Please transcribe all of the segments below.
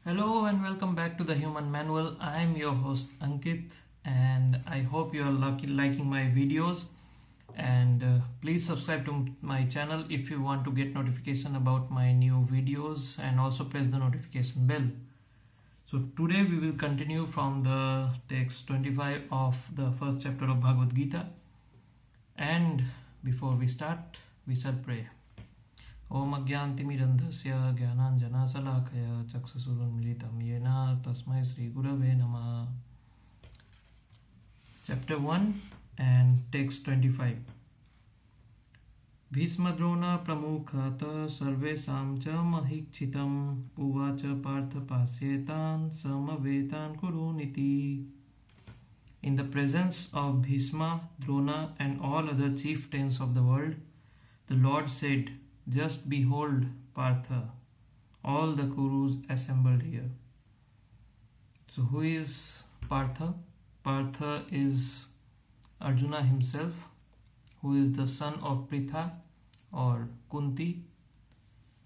Hello and welcome back to the Human Manual. I am your host Ankit and I hope you are liking my videos and please subscribe to my channel if you want to get notification about my new videos and also press the notification bell. So today we will continue from the text 25 of the first chapter of Bhagavad Gita, and before we start we shall pray. Om Agyantimirandhasya Gyananjanasalakaya Chaksasurunmilitam Yena Tasmai Sri Gurave Namah. Chapter 1 and text 25. Bhismadrona Pramukhata Sarvesam Cha Mahikchitam Uvacha Partha Pasyetan Samavetan Kuruniti. In the presence of Bhisma, Drona and all other chieftains of the world, the Lord said, "Just behold, Partha, all the Kurus assembled here." So who is Partha? Partha is Arjuna himself, who is the son of Pritha or Kunti.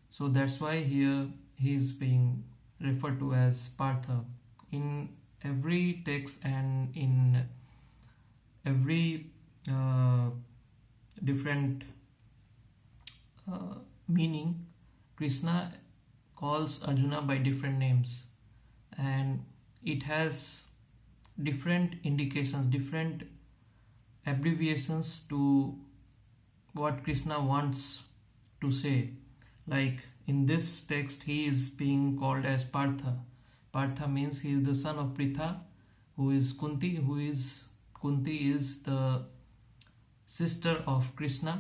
So that's why here he is being referred to as Partha. In every text and in every different meaning, Krishna calls Arjuna by different names, and it has different indications, different abbreviations to what Krishna wants to say. Like in this text, he is being called as Partha. Partha means he is the son of Pritha, who is Kunti, Kunti is the sister of Krishna.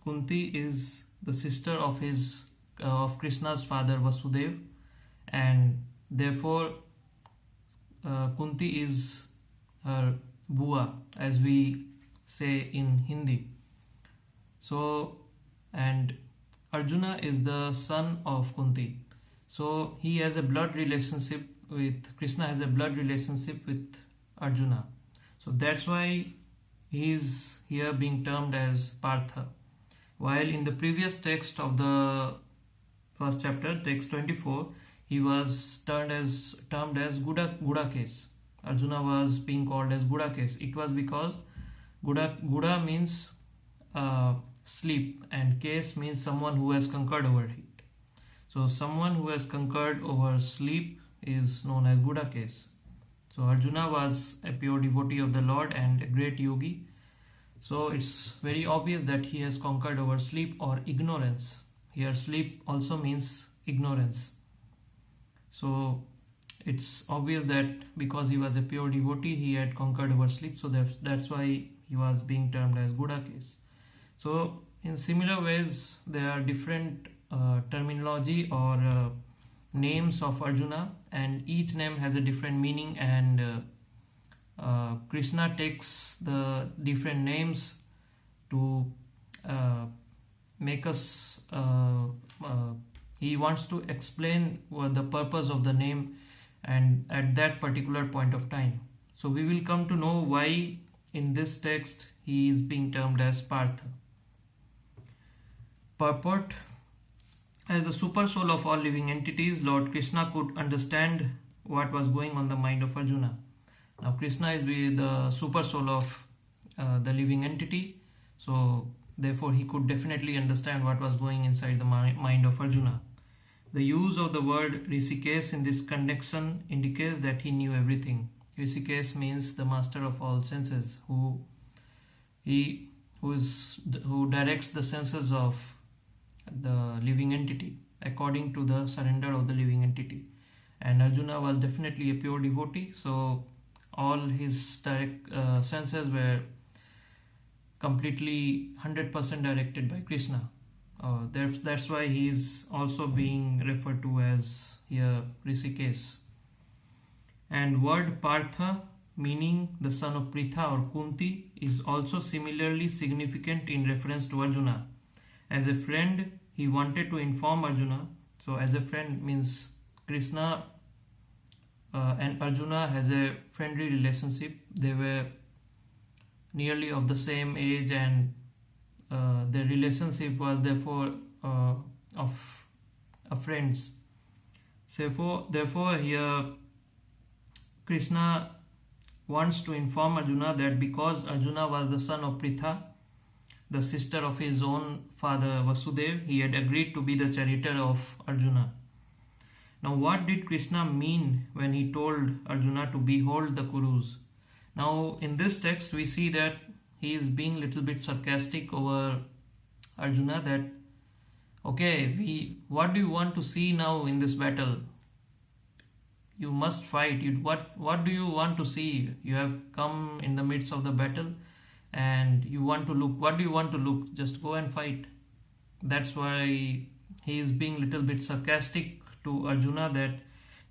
Kunti is the sister of Krishna's father Vasudev, and therefore Kunti is her bua, as we say in Hindi. So, and Arjuna is the son of Kunti. So he has a blood relationship with Krishna, has a blood relationship with Arjuna. So that's why he is here being termed as Partha. While in the previous text of the first chapter, text 24, he was termed as Gudakes. Arjuna was being called as Gudakes. It was because Guda means sleep, and Kes means someone who has conquered over it. So someone who has conquered over sleep is known as Gudakes. So Arjuna was a pure devotee of the Lord and a great yogi. So it's very obvious that he has conquered over sleep or ignorance. Here sleep also means ignorance. So it's obvious that because he was a pure devotee, he had conquered over sleep. So that's why he was being termed as Gudakes. So in similar ways, there are different terminology or names of Arjuna, and each name has a different meaning, and Krishna takes the different names to make us he wants to explain what the purpose of the name and at that particular point of time. So we will come to know why in this text he is being termed as Partha. Purport: as the super soul of all living entities, Lord Krishna could understand what was going on the mind of Arjuna. Now Krishna is the super soul of the living entity, so therefore he could definitely understand what was going inside the mind of Arjuna. The use of the word Rishikesh in this connection indicates that he knew everything. Rishikesh means the master of all senses, who directs the senses of the living entity according to the surrender of the living entity. And Arjuna was definitely a pure devotee, so all his direct senses were completely 100% directed by Krishna. That's why he is also being referred to as here Rishikesh. And word Partha, meaning the son of Pritha or Kunti, is also similarly significant in reference to Arjuna. As a friend, he wanted to inform Arjuna. So as a friend means Krishna and Arjuna has a friendly relationship. They were nearly of the same age, and their relationship was therefore of friends. Therefore, here Krishna wants to inform Arjuna that because Arjuna was the son of Pritha, the sister of his own father Vasudev, he had agreed to be the charioteer of Arjuna. Now, what did Krishna mean when he told Arjuna to behold the Kurus? Now, in this text, we see that he is being a little bit sarcastic over Arjuna that, okay, what do you want to see now in this battle? You must fight. What do you want to see? You have come in the midst of the battle and you want to look. What do you want to look? Just go and fight. That's why he is being a little bit sarcastic to Arjuna that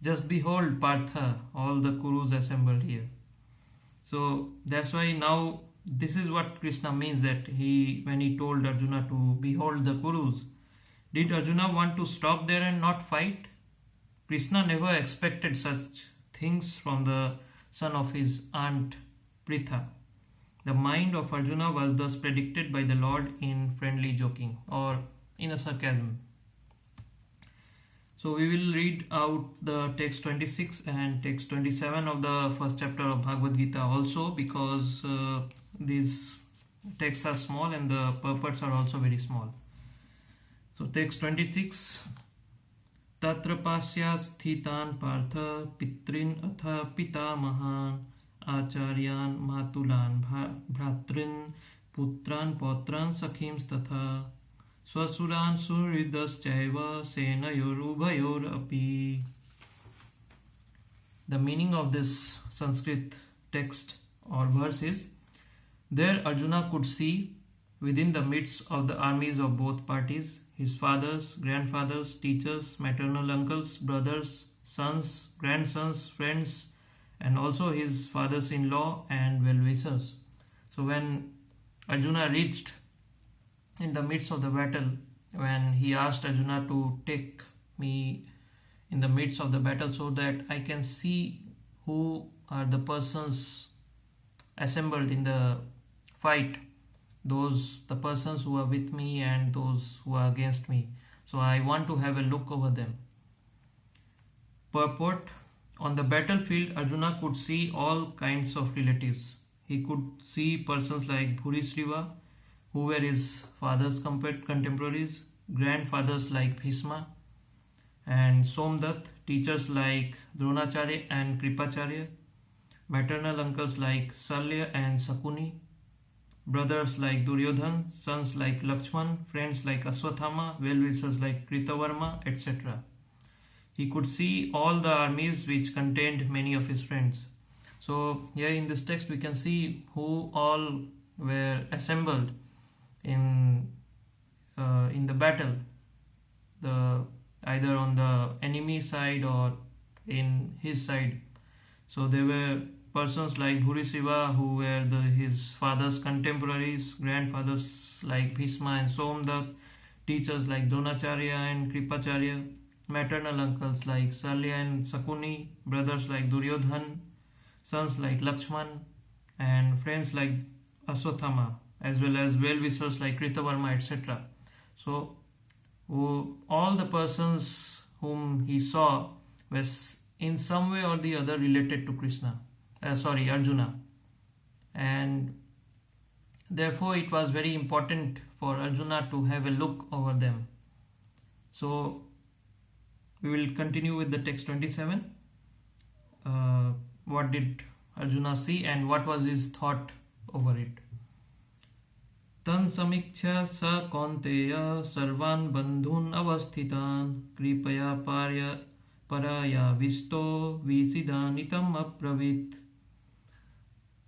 just behold Partha, all the Kurus assembled here. So that's why now this is what Krishna means that when he told Arjuna to behold the Kurus. Did Arjuna want to stop there and not fight? Krishna never expected such things from the son of his aunt Pritha. The mind of Arjuna was thus predicted by the Lord in friendly joking or in a sarcasm. So we will read out the text 26 and text 27 of the first chapter of Bhagavad Gita also, because these texts are small and the purports are also very small. So text 26. Tatra pasyat sthitan partha pitrin atha pitamahan acharyan matulan bhratrin putran potran sakhims tatha swasuran suhridaschaiva senayor api. The meaning of this Sanskrit text or verse is, there Arjuna could see within the midst of the armies of both parties his fathers, grandfathers, teachers, maternal uncles, brothers, sons, grandsons, friends, and also his fathers-in-law and well-wishers. So when Arjuna reached in the midst of the battle, when he asked Arjuna to take me in the midst of the battle so that I can see who are the persons assembled in the fight, the persons who are with me and those who are against me. So I want to have a look over them. Purport: on the battlefield, Arjuna could see all kinds of relatives. He could see persons like Bhurisriva, who were his father's contemporaries, grandfathers like Bhisma and Somdat, teachers like Dronacharya and Kripacharya, maternal uncles like Salya and Sakuni, brothers like Duryodhan, sons like Lakshman, friends like Aswathama, well-wishers like Kritavarma, etc. He could see all the armies which contained many of his friends. So here in this text we can see who all were assembled in the battle, either on the enemy side or in his side. So there were persons like Bhurisriva who were his father's contemporaries, grandfathers like Bhisma and Somdat, teachers like Dronacharya and Kripacharya, maternal uncles like Salya and Sakuni, brothers like Duryodhan, sons like Lakshman, and friends like Aswathama, as well as well-wishers like Kritavarma, etc. So all the persons whom he saw were in some way or the other related to Arjuna, and therefore it was very important for Arjuna to have a look over them. So we will continue with the text 27. What did Arjuna see and what was his thought over it? Tan samiksha sa kaunteya sarvan bandhun avasthitan kripaya paraya visto visidanitam apravit.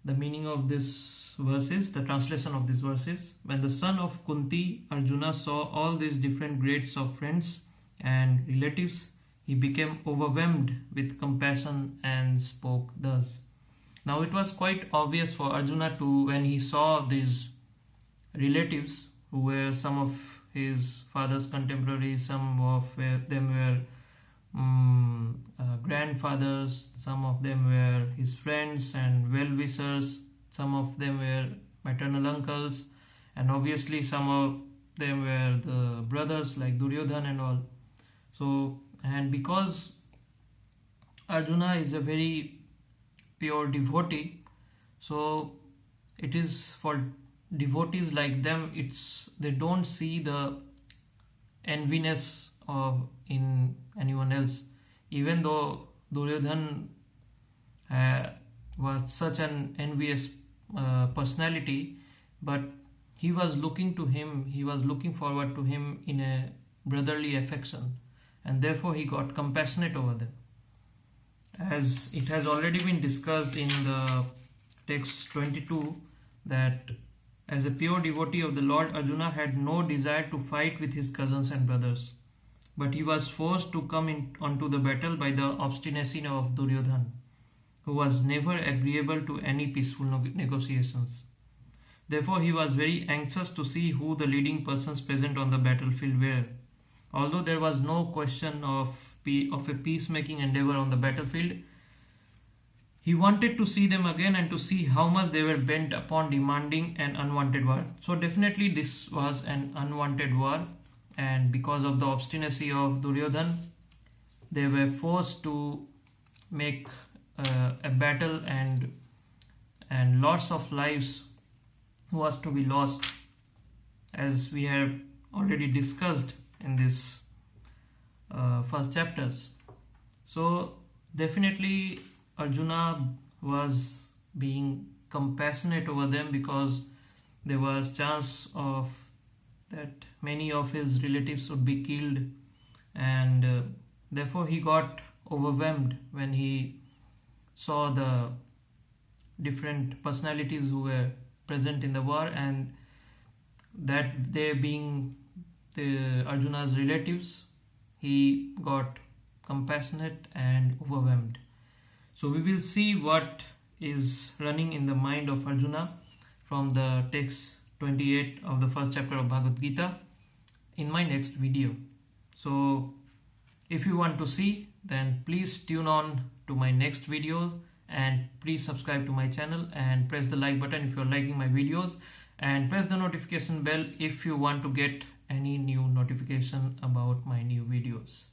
The meaning of this verse is, the translation of this verse is, when the son of Kunti, Arjuna, saw all these different grades of friends and relatives, he became overwhelmed with compassion and spoke thus. Now it was quite obvious for Arjuna when he saw these relatives who were some of his father's contemporaries, some of them were grandfathers, some of them were his friends and well-wishers, some of them were maternal uncles, and obviously some of them were the brothers like Duryodhan and all. So, and because Arjuna is a very pure devotee, so it is for devotees like them, they don't see the enviness of in anyone else. Even though Duryodhan was such an envious personality, but he was looking to him, he was looking forward to him in a brotherly affection, and therefore he got compassionate over them. As it has already been discussed in the text 22, that as a pure devotee of the Lord, Arjuna had no desire to fight with his cousins and brothers, but he was forced to come onto the battle by the obstinacy of Duryodhan, who was never agreeable to any peaceful negotiations. Therefore, he was very anxious to see who the leading persons present on the battlefield were. Although there was no question of a peacemaking endeavor on the battlefield, he wanted to see them again and to see how much they were bent upon demanding an unwanted war. So definitely this was an unwanted war, and because of the obstinacy of Duryodhan, they were forced to make a battle, and lots of lives was to be lost, as we have already discussed in this first chapters. So definitely Arjuna was being compassionate over them, because there was chance of that many of his relatives would be killed, and therefore he got overwhelmed when he saw the different personalities who were present in the war, and that they being the Arjuna's relatives, he got compassionate and overwhelmed. So we will see what is running in the mind of Arjuna from the text 28 of the first chapter of Bhagavad Gita in my next video. So if you want to see, then please tune on to my next video, and please subscribe to my channel and press the like button if you're liking my videos, and press the notification bell if you want to get any new notification about my new videos.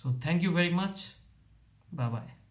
So thank you very much. Bye bye.